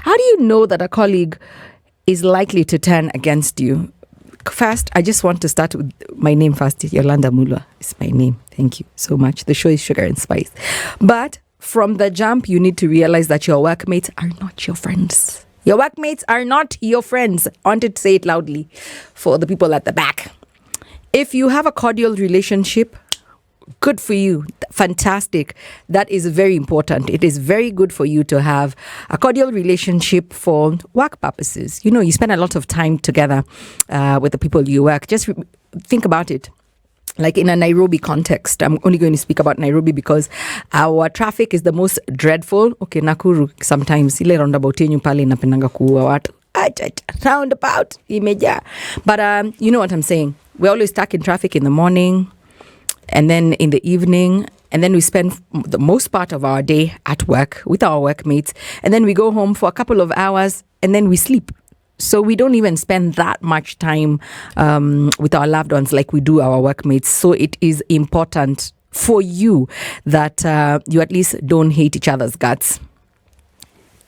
How do you know that a colleague is likely to turn against you? First, I just want to start with my name first. Yolanda Mulwa is my name. Thank you so much. The show is Sugar and Spice. But from the jump, you need to realize that your workmates are not your friends. Your workmates are not your friends. I wanted to say it loudly for the people at the back. If you have a cordial relationship, good for you. Fantastic. That is very important. It is very good for you to have a cordial relationship for work purposes. You know, you spend a lot of time together with the people you work. Just think about it. Like in a Nairobi context, I'm only going to speak about Nairobi because our traffic is the most dreadful. Okay, Nakuru sometimes ile roundabout yenyu pale inapendanga kuua watu. Roundabout imeja. But you know what I'm saying. We're always stuck in traffic in the morning and then in the evening. And then we spend the most part of our day at work with our workmates. And then we go home for a couple of hours and then we sleep. So we don't even spend that much time with our loved ones like we do our workmates. So it is important for you that you at least don't hate each other's guts.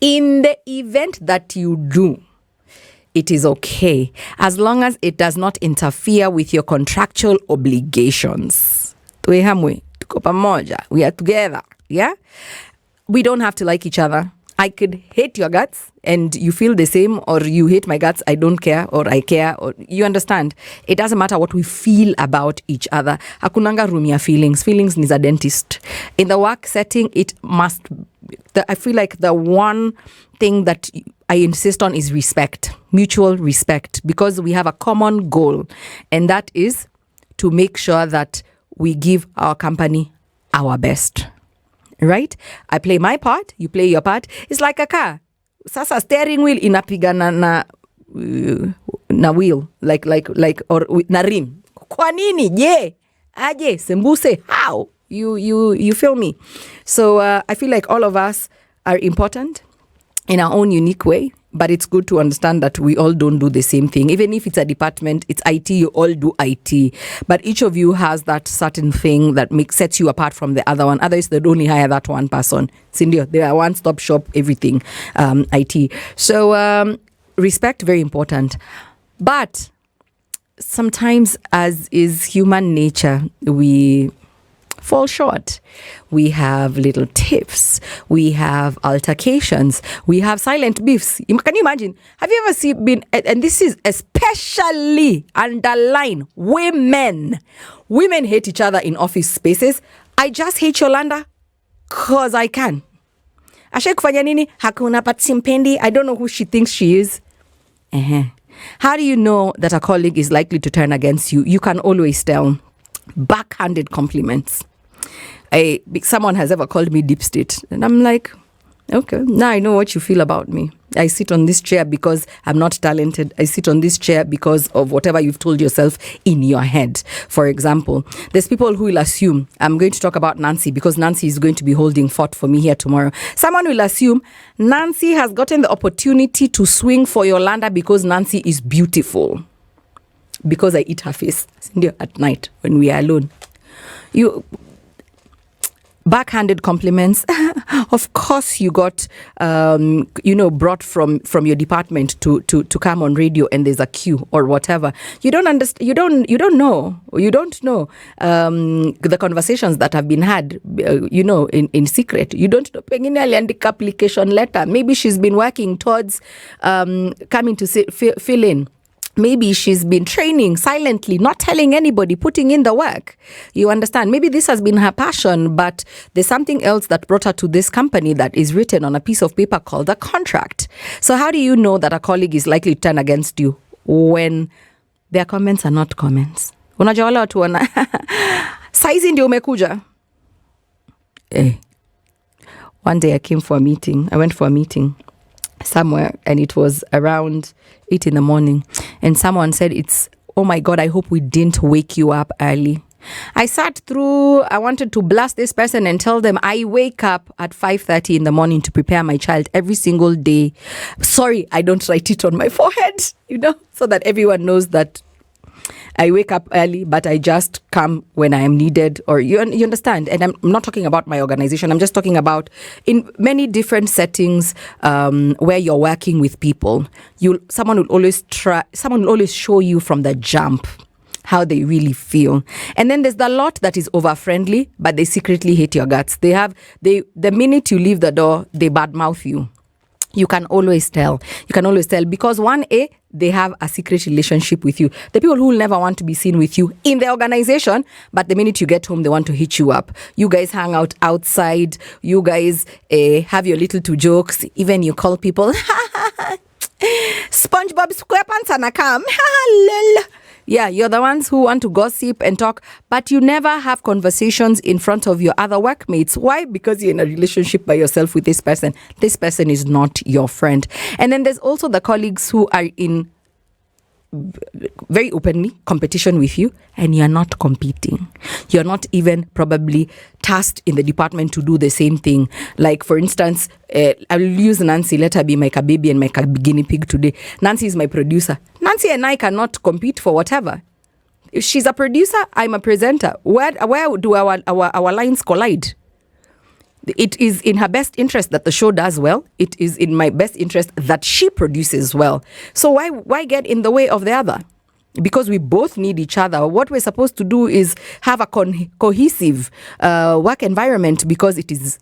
In the event that you do, it is okay as long as it does not interfere with your contractual obligations. We are together. Yeah? We don't have to like each other. I could hate your guts and you feel the same, or you hate my guts, I don't care, or I care, or you understand. It doesn't matter what we feel about each other. Hakunanga room ya feelings. Feelings needs a dentist. In the work setting, it must, I feel like the one thing that I insist on is respect, mutual respect, because we have a common goal, and that is to make sure that we give our company our best. Right? I play my part, you play your part. It's like a car. Sasa steering wheel inapigana na wheel, like or na rim. Kwa nini? Je, aje, sembuse, how? You feel me? So I feel like all of us are important in our own unique way, but it's good to understand that we all don't do the same thing. Even if it's a department, it's IT, you all do IT. But each of you has that certain thing that sets you apart from the other one. Others, they'd only hire that one person. Cindy, they are one-stop shop, everything, IT. So respect, very important. But sometimes, as is human nature, we fall short. We have little tiffs. We have altercations. We have silent beefs. Can you imagine? Have you ever been, and this is especially underline women. Women hate each other in office spaces. I just hate Yolanda because I can. Ashe kufanya nini? Hakuna pat simpendi. I don't know who she thinks she is. How do you know that a colleague is likely to turn against you? You can always tell. Backhanded compliments. Someone has ever called me deep state, and I'm like, okay, now I know what you feel about me. I sit on this chair because I'm not talented. I sit on this chair because of whatever you've told yourself in your head. For example, there's people who will assume, I'm going to talk about Nancy because Nancy is going to be holding fort for me here tomorrow. Someone will assume Nancy has gotten the opportunity to swing for Yolanda because Nancy is beautiful. Because I eat her face at night when we are alone. Backhanded compliments. Of course, you got, brought from your department to come on radio, and there's a queue or whatever. You don't understand. You don't know. You don't know the conversations that have been had. In secret. You don't know. Pengine aliandika application letter. Maybe she's been working towards coming to fill in. Maybe she's been training silently, not telling anybody, putting in the work. You understand? Maybe this has been her passion, but there's something else that brought her to this company that is written on a piece of paper called a contract. So how do you know that a colleague is likely to turn against you when their comments are not comments? Unajua wale watu wana saizi ndio umekuja. One day I went for a meeting somewhere, and it was around 8 a.m, and someone said, oh my God, I hope we didn't wake you up early. I sat through, I wanted to blast this person and tell them I wake up at 5:30 a.m. to prepare my child every single day. Sorry, I don't write it on my forehead, so that everyone knows that I wake up early, but I just come when I am needed, or you understand. And I'm not talking about my organization. I'm just talking about in many different settings where you're working with people. Someone will always show you from the jump how they really feel. And then there's the lot that is over friendly, but they secretly hate your guts. The minute you leave the door, they badmouth you. You can always tell. Because they have a secret relationship with you. The people who will never want to be seen with you in the organization, but the minute you get home, they want to hit you up. You guys hang out outside. You guys have your little two jokes. Even you call people, SpongeBob SquarePants anakam. Yeah, you're the ones who want to gossip and talk, but you never have conversations in front of your other workmates. Why? Because you're in a relationship by yourself with this person. This person is not your friend. And then there's also the colleagues who are in very openly competition with you, and you're not competing. You're not even probably tasked in the department to do the same thing. Like, for instance, I'll use Nancy. Let her be my baby and my guinea pig today. Nancy is my producer. Nancy and I cannot compete for whatever. If she's a producer, I'm a presenter. Where do our lines collide? It is in her best interest that the show does well. It is in my best interest that she produces well. So why get in the way of the other? Because we both need each other. What we're supposed to do is have a cohesive work environment, because it is,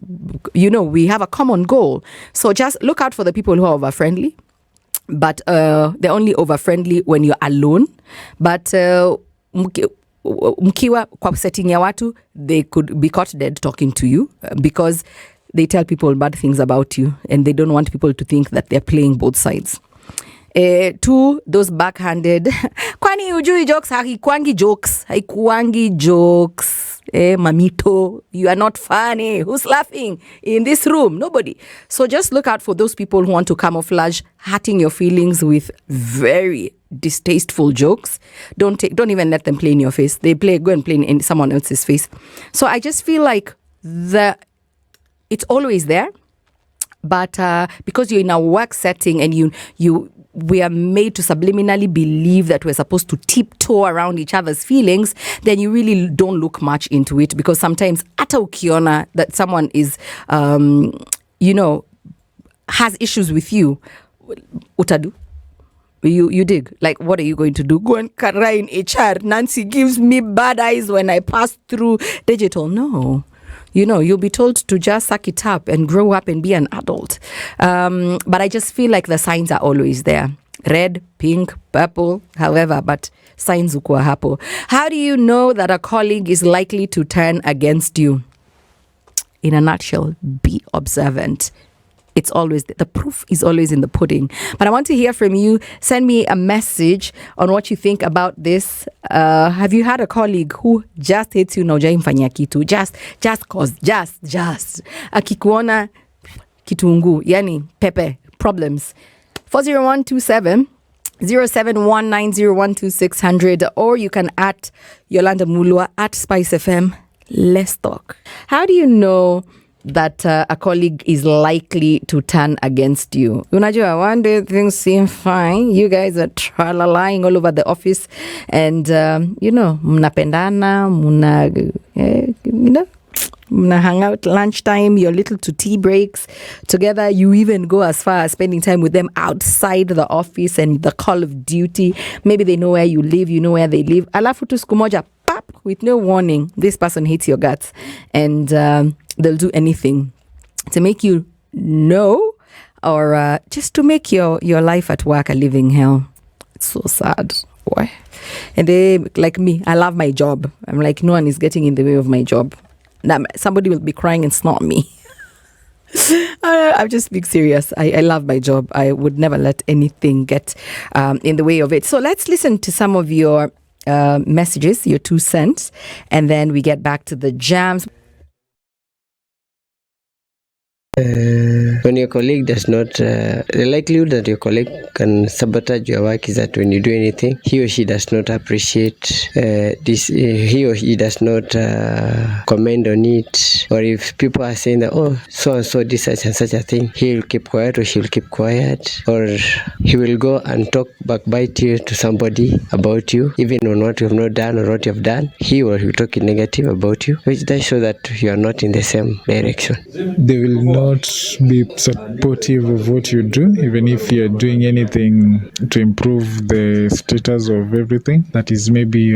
we have a common goal. So just look out for the people who are over-friendly. But they're only over-friendly when you're alone. But mkiwa kwa setting ya watu, they could be caught dead talking to you because they tell people bad things about you, and they don't want people to think that they're playing both sides. Two, those backhanded kwani ujui jokes, haikuangi jokes. Mamito, you are not funny. Who's laughing in this room? Nobody. So just look out for those people who want to camouflage hurting your feelings with very distasteful jokes. Don't even let them play in your face. Go and play in someone else's face. So I just feel like it's always there, but because you're in a work setting and we are made to subliminally believe that we're supposed to tiptoe around each other's feelings, then you really don't look much into it, because sometimes ata ukiona that someone is has issues with you, utadu. You dig. Like, what are you going to do? Go and cry in HR. Nancy gives me bad eyes when I pass through digital. No. You'll be told to just suck it up and grow up and be an adult. But I just feel like the signs are always there. Red, pink, purple, however, but signs ukua hapo. How do you know that a colleague is likely to turn against you? In a nutshell, be observant. It's always, the proof is always in the pudding. But I want to hear from you. Send me a message on what you think about this. Have you had a colleague who just hates you na hujaimfanyia kitu? Just akikuona kitunguu, yani pepe, problems. 40127 0719012600, or you can at Yolanda Mulwa at SpiceFM. Let's talk. How do you know that a colleague is likely to turn against you? Unajua, one day things seem fine. You guys are tralalying all over the office, and mnapendana, mna hang out lunchtime, your little to tea breaks together. You even go as far as spending time with them outside the office and the call of duty. Maybe they know where you live, you know where they live. Alafu tu siku moja, pap, with no warning, this person hates your guts, and they'll do anything to make you know, or just to make your life at work a living hell. It's so sad. Boy. And they, like me, I love my job. I'm like, no one is getting in the way of my job. Somebody will be crying and it's not me. I'm just being serious. I love my job. I would never let anything get in the way of it. So let's listen to some of your messages, your 2 cents, and then we get back to the jams. When your colleague does not, the likelihood that your colleague can sabotage your work is that when you do anything, he or she does not appreciate this, he or he does not comment on it, or if people are saying that, oh, so and so did such and such a thing, he will keep quiet or she will keep quiet, or he will go and backbite you to somebody about you, even on what you have not done or what you have done. He or he will talk in negative about you, which does show that you are not in the same direction. They will not be supportive of what you do, even if you're doing anything to improve the status of everything. That is maybe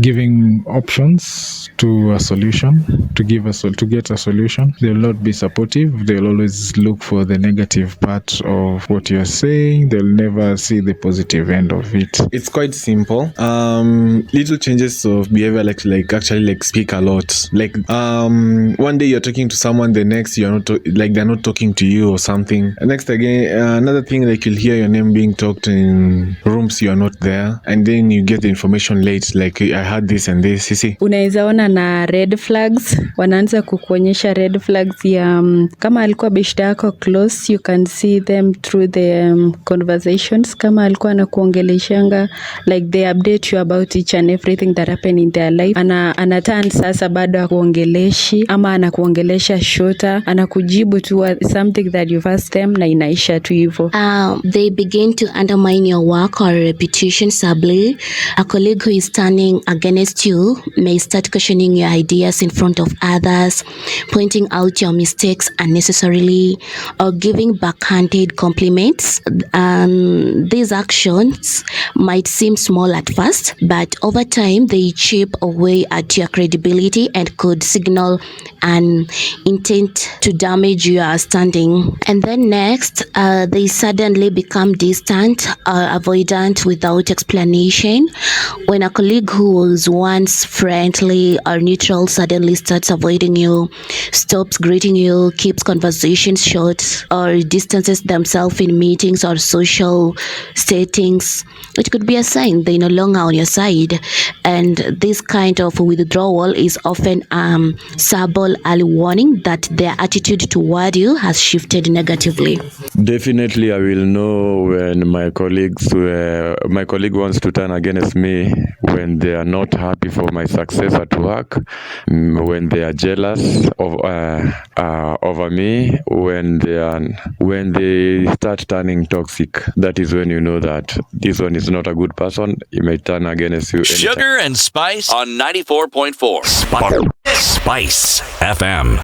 giving options to a solution, to get a solution. They will not be supportive. They will always look for the negative part of what you're saying. They'll never see the positive end of it. It's quite simple. Little changes of behavior like actually speak a lot. Like one day you're talking to someone, the next you're not they're not talking to you or something. Next again, another thing, like you'll hear your name being talked in rooms you're not there, and then you get the information late, like I had this and this. You see, unaweza ona na red flags, wanaanza kukuonyesha red flags ya kama alikuwa beshte yako close, you can see them through the conversations. Kama alikuwa anakuongeleshanga, like they update you about each and everything that happened in their life. Anatan sasa bado akuongeleshi ama anakuongelesha shorter, anakujibu tu something that you've asked them na inaisha tu hivyo. They begin to undermine your work or reputation subtly. A colleague who is standing against you may start questioning your ideas in front of others, pointing out your mistakes unnecessarily, or giving backhanded compliments. These actions might seem small at first, but over time they chip away at your credibility and could signal an intent to damage your standing. And then next, they suddenly become distant or avoidant without explanation. When a colleague who was once friendly or neutral suddenly starts avoiding you, stops greeting you, keeps conversations short, or distances themselves in meetings or social settings, it could be a sign they're no longer on your side. And this kind of withdrawal is often subtle early warning that their attitude toward you has shifted negatively. Definitely, I will know when my colleague wants to turn against me, when they are not happy for my success at work, when they are jealous over me, when they start turning toxic. That is when you know that this one is not a good person. He may turn against you anytime. Sugar and Spice on 94.4 Spice FM.